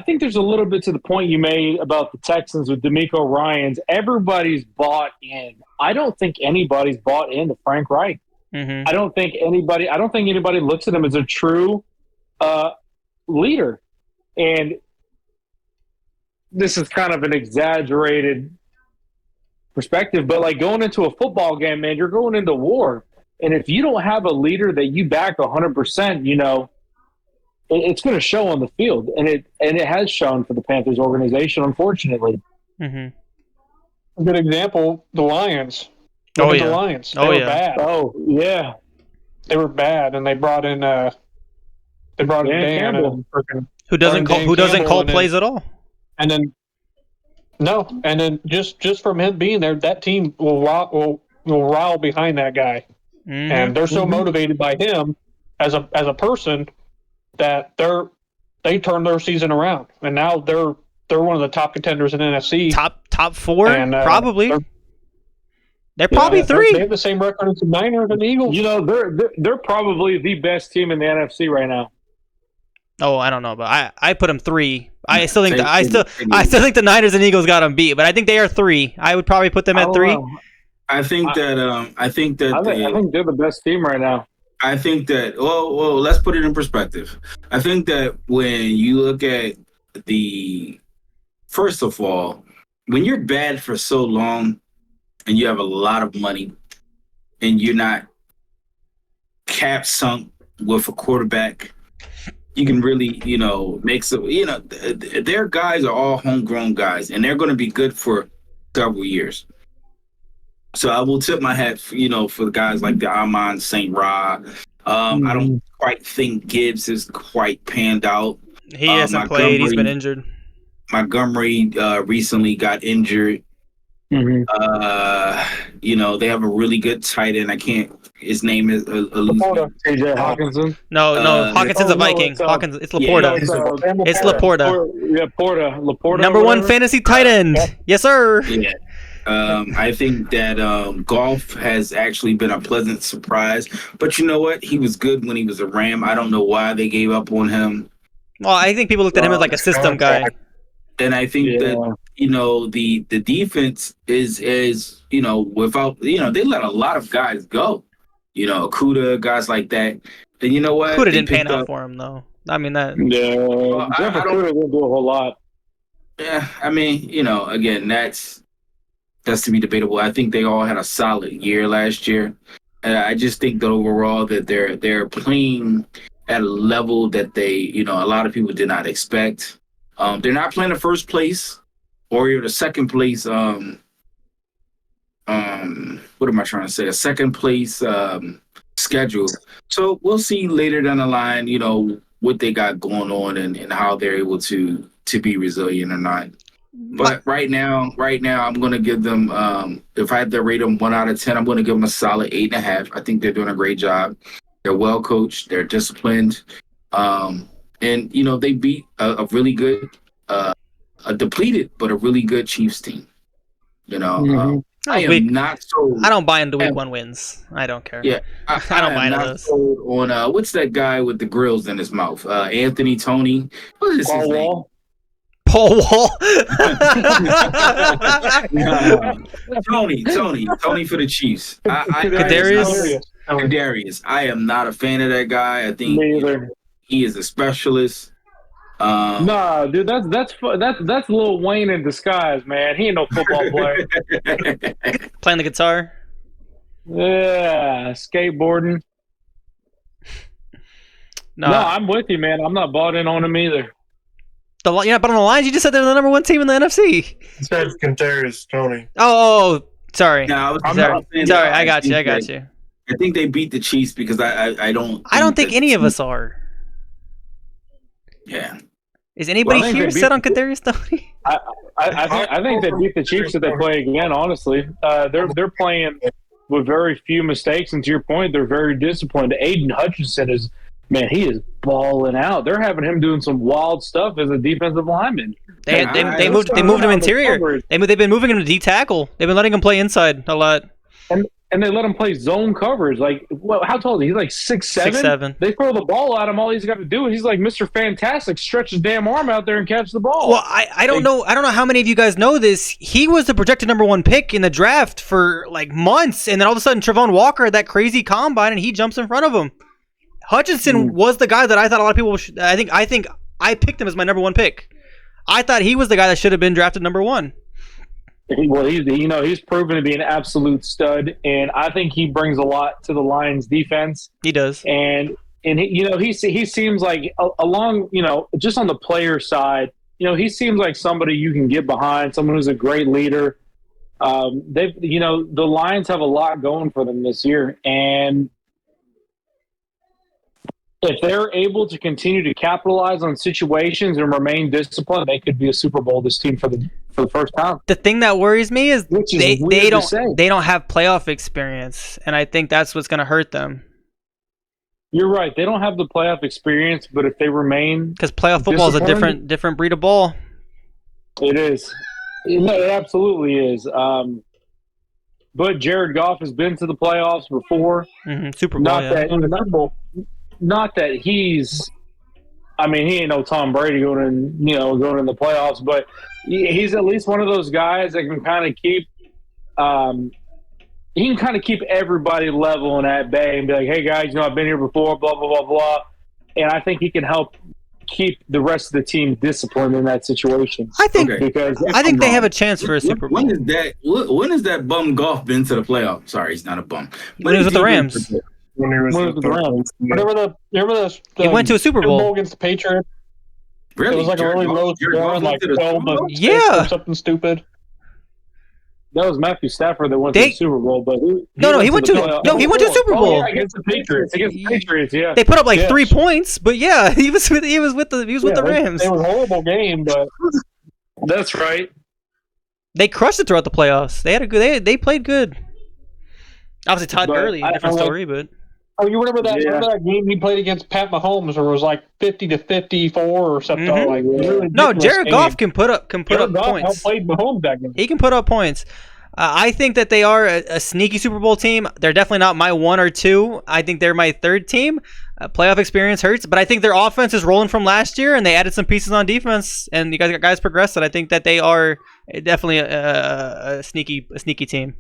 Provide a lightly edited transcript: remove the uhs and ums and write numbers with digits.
think there's a little bit to the point you made about the Texans with D'Amico Ryans. Everybody's bought in. I don't think anybody's bought into Frank Reich. Mm-hmm. I don't think anybody looks at him as a true leader. And this is kind of an exaggerated perspective, but like going into a football game, man, you're going into war. And if you don't have a leader that you back 100%, you know, it's going to show on the field. And it has shown for the Panthers organization, unfortunately. Mm-hmm. A good example, the Lions. The Lions. They were bad. Oh, yeah. They were bad, and they brought in Dan Campbell. and Who doesn't call plays at all. And then just from him being there, that team will rile behind that guy. Mm-hmm. And they're so motivated by him as a person that they turned their season around, and now they're one of the top contenders in NFC. Top four, and, probably. They're Yeah, probably three. They have the same record as the Niners and the Eagles. You know, they're probably the best team in the NFC right now. Oh, I don't know, but I put them three. I still think I still think the Niners and Eagles got them beat, but I think they are three. I would probably put them at three. I think they're the best team right now. I think that well, let's put it in perspective. I think that when you look at first of all, when you're bad for so long and you have a lot of money and you're not cap sunk with a quarterback, you can really, make some, their guys are all homegrown guys and they're going to be good for several years. So I will tip my hat, for the guys like the Amon St. Ra. I don't quite think Gibbs is quite panned out. He hasn't played. He's been injured. Montgomery recently got injured. Mm-hmm. They have a really good tight end. His name is TJ Hawkinson. No, Hawkinson's a Viking. Hawkins, it's Laporta. It's Laporta. Yeah, Laporta. Number one fantasy tight end. Yes, sir. Yeah. I think that Goff has actually been a pleasant surprise. But you know what? He was good when he was a Ram. I don't know why they gave up on him. Well, I think people looked at him as like a system guy. And I think that, the defense is without, they let a lot of guys go. Okuda, guys like that. And you know what? Okuda didn't pan out for him, though. I mean, that. Yeah, Jeff Okuda didn't do a whole lot. Yeah, I mean, again, that's to be debatable. I think they all had a solid year last year. And I just think that overall that they're playing at a level that they, a lot of people did not expect. They're not playing the first place or the second place. What am I trying to say? A second place schedule. So we'll see later down the line, what they got going on and how they're able to be resilient or not. But right now, I'm going to give them, if I had to rate them 1 out of 10, I'm going to give them a solid 8.5. I think they're doing a great job. They're well coached. They're disciplined. And, they beat a really good, a depleted, but a really good Chiefs team. Mm-hmm. I am not sold. I don't buy into week 1 wins. I don't care. Yeah. I don't buy into those. Sold on, what's that guy with the grills in his mouth? Anthony Tony. What is his name? Paul Wall. Tony for the Chiefs. Kadarius. I am not a fan of that guy. I think he is a specialist. Nah, dude, that's Lil Wayne in disguise, man. He ain't no football player. Playing the guitar. Yeah, skateboarding. No, I'm with you, man. I'm not bought in on him either. But on the lines, you just said they're the number 1 team in the NFC. It says Kadarius Toney. Oh, sorry. No, sorry, I got you. I think they beat the Chiefs because I don't. I don't think any of us are. Yeah. Is anybody here set on Kadarius Toney? I think they beat the Chiefs if they play again. Honestly, they're playing with very few mistakes, and to your point, they're very disciplined. Aiden Hutchinson he is balling out. They're having him doing some wild stuff as a defensive lineman. They moved him interior. They've been moving him to D tackle. They've been letting him play inside a lot. and they let him play zone coverage. Like, how tall is he? He's like 6'7". 6'7". They throw the ball at him. All he's got to do is he's like Mr. Fantastic, stretch his damn arm out there and catch the ball. Well, I don't know. I don't know how many of you guys know this. He was the projected #1 pick in the draft for like months, and then all of a sudden, Trevon Walker had that crazy combine, and he jumps in front of him. Hutchinson was the guy that I thought a lot of people should. I think I picked him as my #1 pick. I thought he was the guy that should have been drafted #1. Well, he's proven to be an absolute stud, and I think he brings a lot to the Lions defense. He does, and he seems like along just on the player side, he seems like somebody you can get behind, someone who's a great leader. The Lions have a lot going for them this year, and if they're able to continue to capitalize on situations and remain disciplined, they could be a Super Bowl this team for the first time. The thing that worries me is they don't have playoff experience, and I think that's what's going to hurt them. You're right. They don't have the playoff experience, but if they remain, because playoff football is a different breed of ball. It is. It absolutely is. But Jared Goff has been to the playoffs before. Super Bowl. Not that he's. I mean, he ain't no Tom Brady going in the playoffs, but he's at least one of those guys that can kind of keep. He can kind of keep everybody level and at bay and be like, "Hey guys, I've been here before." Blah blah blah blah. And I think he can help keep the rest of the team disciplined in that situation. I think they have a chance for a Super Bowl. When has that bum Goff been to the playoffs? Sorry, he's not a bum. When he was with the Rams. When he was with the Rams. Remember the he went to a Super Bowl against the Patriots. Really? It was like a really low score, like 12 or something stupid. That was Matthew Stafford that went to the Super Bowl, but he went to a Super Bowl. Yeah, against the Patriots. Yeah, they put up like 3 points, but yeah, he was with the Rams. It was a horrible game, but that's right. They crushed it throughout the playoffs. They played good. Obviously, Todd Gurley, different story, but. Oh, you remember that game he played against Pat Mahomes, where it was like 50-54 or something like that? No, Jared Goff can put up points. Outplayed Mahomes that game. He can put up points. I think that they are a sneaky Super Bowl team. They're definitely not my 1 or 2. I think they're my 3rd team. Playoff experience hurts, but I think their offense is rolling from last year, and they added some pieces on defense, and you guys progressed. And I think that they are definitely a sneaky team.